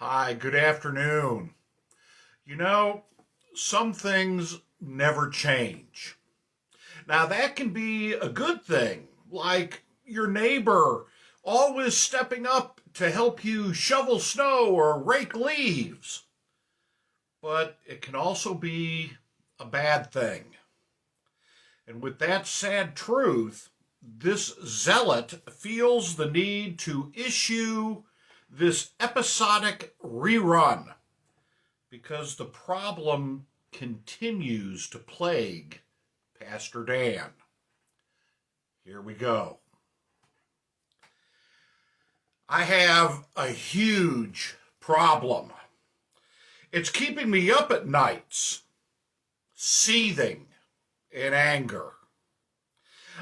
Hi, good afternoon. You know, some things never change. Now, that can be a good thing, like your neighbor always stepping up to help you shovel snow or rake leaves. But it can also be a bad thing. And with that sad truth, this zealot feels the need to issue this episodic rerun because the problem continues to plague Pastor Dan. Here we go. I have a huge problem. It's keeping me up at nights, seething in anger.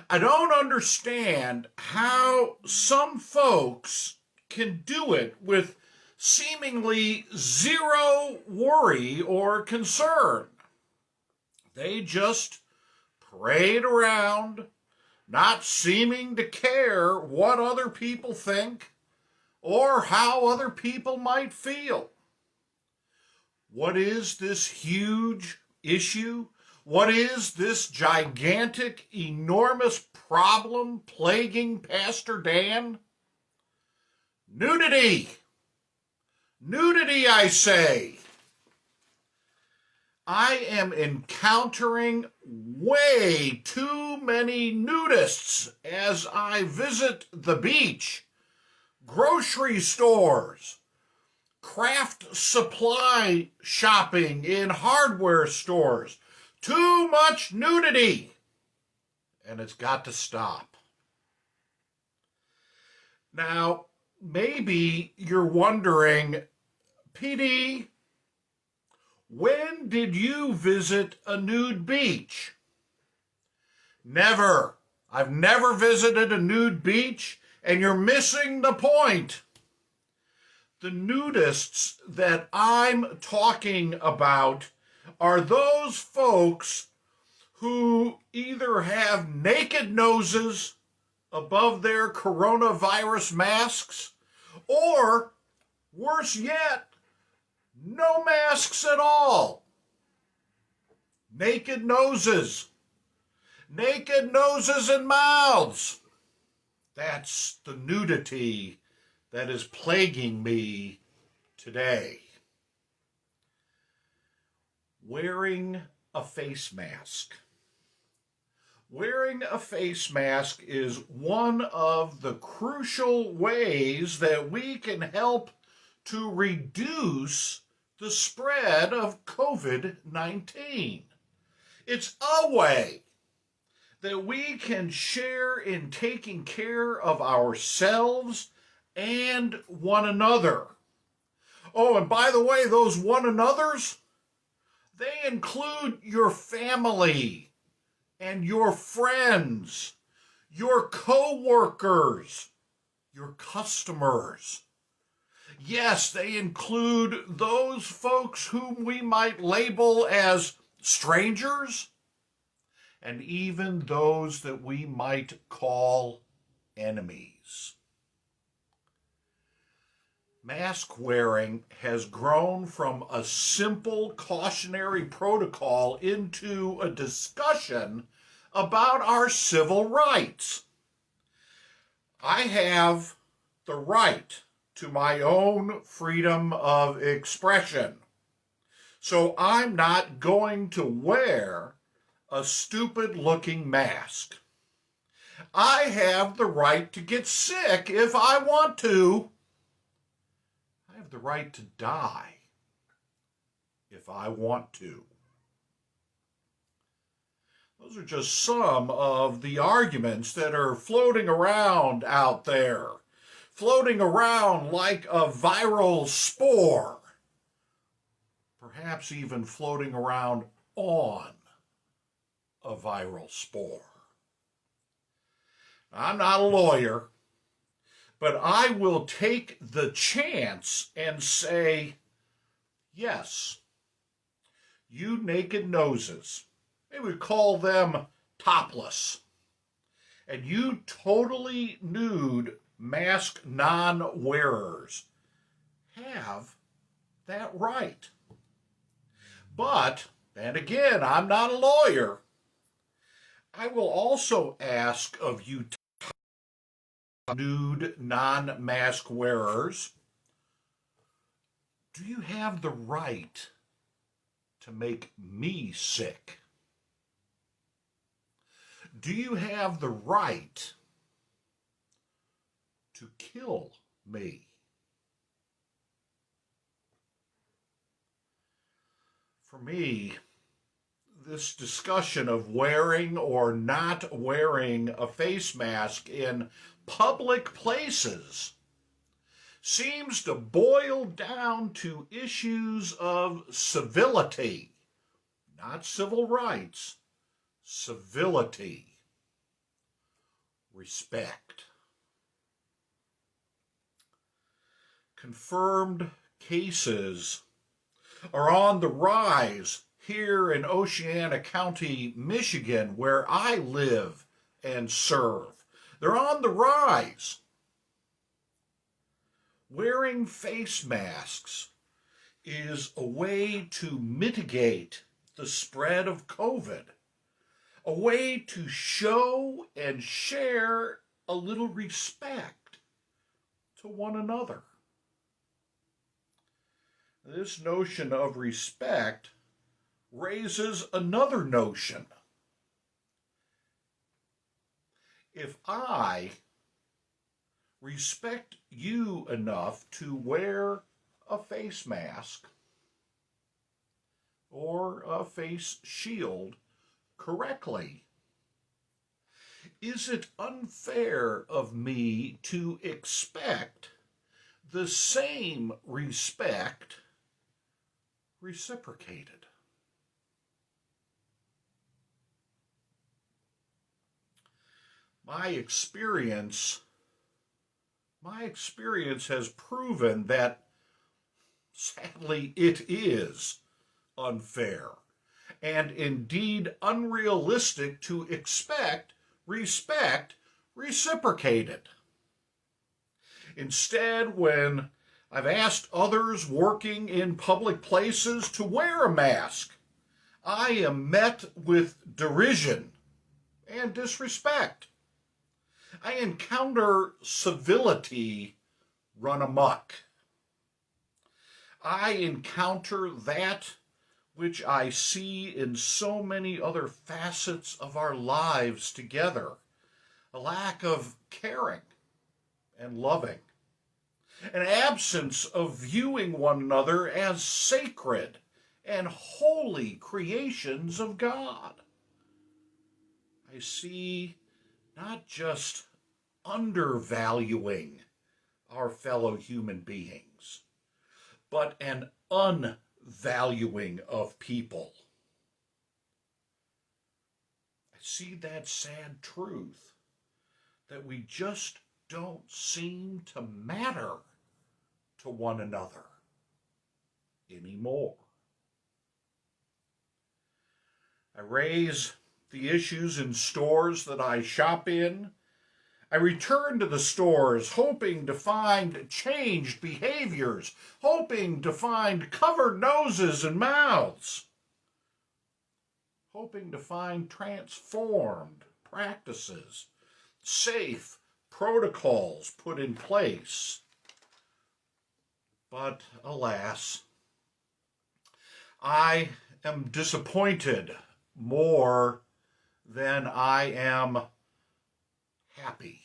I don't understand how some folks can do it with seemingly zero worry or concern. They just parade around, not seeming to care what other people think or how other people might feel. What is this huge issue? What is this gigantic, enormous problem plaguing Pastor Dan? Nudity! Nudity, I say! I am encountering way too many nudists as I visit the beach, grocery stores, craft supply shopping in hardware stores. Too much nudity, and it's got to stop. Now, maybe you're wondering, PD, when did you visit a nude beach? Never. I've never visited a nude beach, and you're missing the point. The nudists that I'm talking about are those folks who either have naked noses above their coronavirus masks, or, worse yet, no masks at all. Naked noses. Naked noses and mouths. That's the nudity that is plaguing me today. Wearing a face mask. Wearing a face mask is one of the crucial ways that we can help to reduce the spread of COVID-19. It's a way that we can share in taking care of ourselves and one another. Oh, and by the way, those one another's, they include your family and your friends, your co-workers, your customers. Yes, they include those folks whom we might label as strangers, and even those that we might call enemies. Mask wearing has grown from a simple cautionary protocol into a discussion about our civil rights. I have the right to my own freedom of expression, so I'm not going to wear a stupid-looking mask. I have the right to get sick if I want to. I have the right to die if I want to. Those are just some of the arguments that are floating around out there, floating around like a viral spore, perhaps even floating around on a viral spore. I'm not a lawyer, but I will take the chance and say, yes, you naked noses, maybe we call them topless, and you totally nude mask non-wearers have that right. But, and again, I'm not a lawyer, I will also ask of you nude, non-mask wearers, do you have the right to make me sick? Do you have the right to kill me? For me, this discussion of wearing or not wearing a face mask in public places seems to boil down to issues of civility, not civil rights, civility, respect. Confirmed cases are on the rise here in Oceana County, Michigan, where I live and serve. They're on the rise. Wearing face masks is a way to mitigate the spread of COVID, a way to show and share a little respect to one another. This notion of respect raises another notion. If I respect you enough to wear a face mask or a face shield correctly, is it unfair of me to expect the same respect reciprocated? My experience has proven that, sadly, it is unfair and indeed unrealistic to expect respect reciprocated. Instead, when I've asked others working in public places to wear a mask, I am met with derision and disrespect. I encounter civility run amok. I encounter that which I see in so many other facets of our lives together, a lack of caring and loving, an absence of viewing one another as sacred and holy creations of God. I see not just undervaluing our fellow human beings, but an unvaluing of people. I see that sad truth that we just don't seem to matter to one another anymore. I raise the issues in stores that I shop in. I return to the stores hoping to find changed behaviors, hoping to find covered noses and mouths, hoping to find transformed practices, safe protocols put in place. But alas, I am disappointed more than I am happy.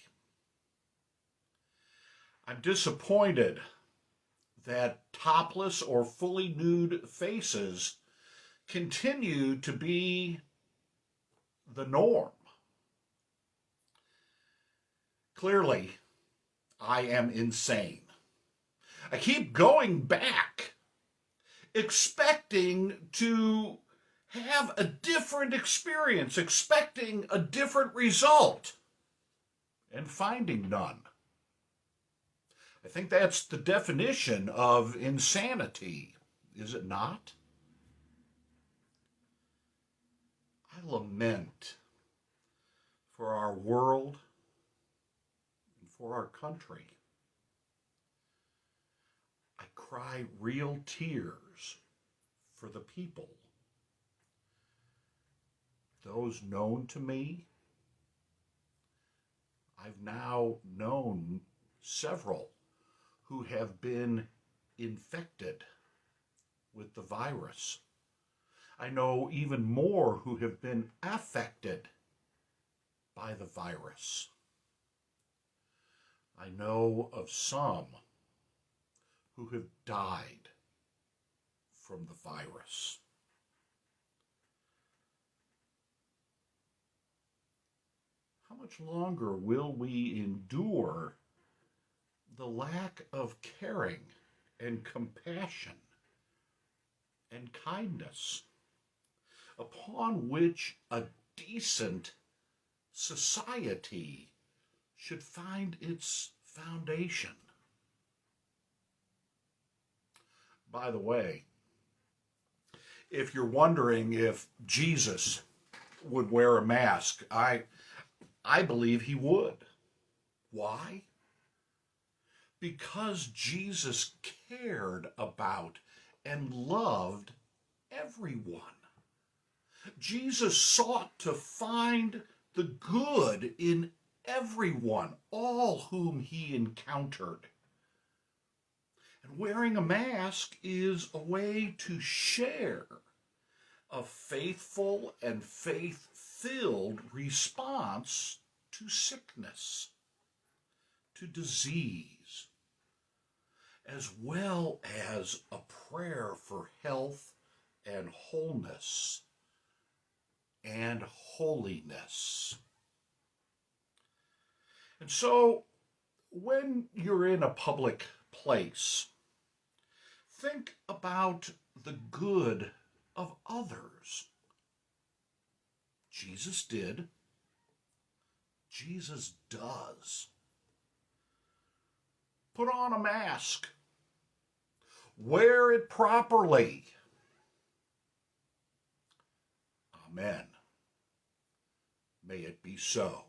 I'm disappointed that topless or fully nude faces continue to be the norm. Clearly, I am insane. I keep going back, expecting to have a different experience, expecting a different result, and finding none. I think that's the definition of insanity, is it not? I lament for our world and for our country. I cry real tears for the people. Those known to me, I've now known several who have been infected with the virus. I know even more who have been affected by the virus. I know of some who have died from the virus. How much longer will we endure the lack of caring and compassion and kindness upon which a decent society should find its foundation? By the way, if you're wondering if Jesus would wear a mask, I believe he would. Why? Because Jesus cared about and loved everyone. Jesus sought to find the good in everyone, all whom he encountered. And wearing a mask is a way to share a faithful and faith-filled response to sickness, to disease, as well as a prayer for health and wholeness and holiness. And so, when you're in a public place, think about the good of others. Jesus did. Jesus does. Put on a mask. Wear it properly. Amen. May it be so.